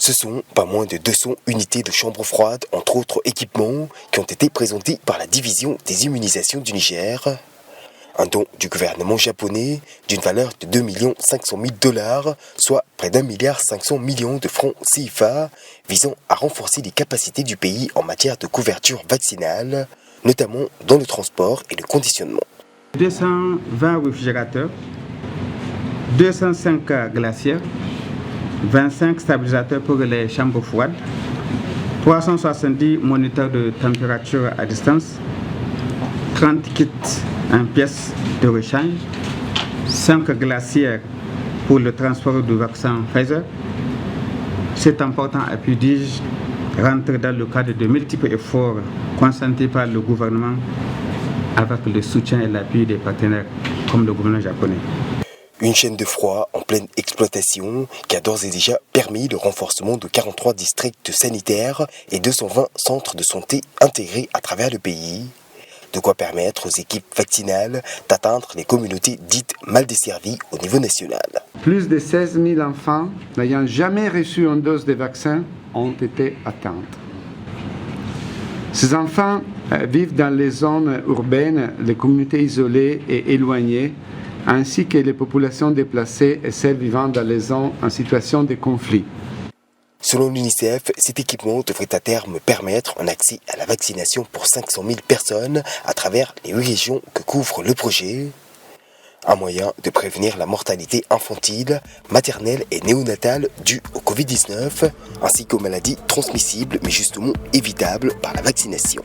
Ce sont pas moins de 200 unités de chambres froides, entre autres équipements, qui ont été présentés par la division des immunisations du Niger. Un don du gouvernement japonais d'une valeur de 2 500 000 $, soit près d'1,5 milliard de francs CFA, visant à renforcer les capacités du pays en matière de couverture vaccinale, notamment dans le transport et le conditionnement. 220 réfrigérateurs, 205 glacières, 25 stabilisateurs pour les chambres froides, 370 moniteurs de température à distance, 30 kits en pièces de rechange, 5 glacières pour le transport du vaccin Pfizer. Cet important appui rentre dans le cadre de multiples efforts consentis par le gouvernement avec le soutien et l'appui des partenaires comme le gouvernement japonais. Une chaîne de froid en pleine exploitation qui a d'ores et déjà permis le renforcement de 43 districts sanitaires et 220 centres de santé intégrés à travers le pays. De quoi permettre aux équipes vaccinales d'atteindre les communautés dites mal desservies au niveau national. Plus de 16 000 enfants n'ayant jamais reçu une dose de vaccin ont été atteints. Ces enfants vivent dans les zones urbaines, les communautés isolées et éloignées, ainsi que les populations déplacées et celles vivant dans les zones en situation de conflit. Selon l'UNICEF, cet équipement devrait à terme permettre un accès à la vaccination pour 500 000 personnes à travers les 8 régions que couvre le projet. Un moyen de prévenir la mortalité infantile, maternelle et néonatale due au Covid-19, ainsi qu'aux maladies transmissibles mais justement évitables par la vaccination.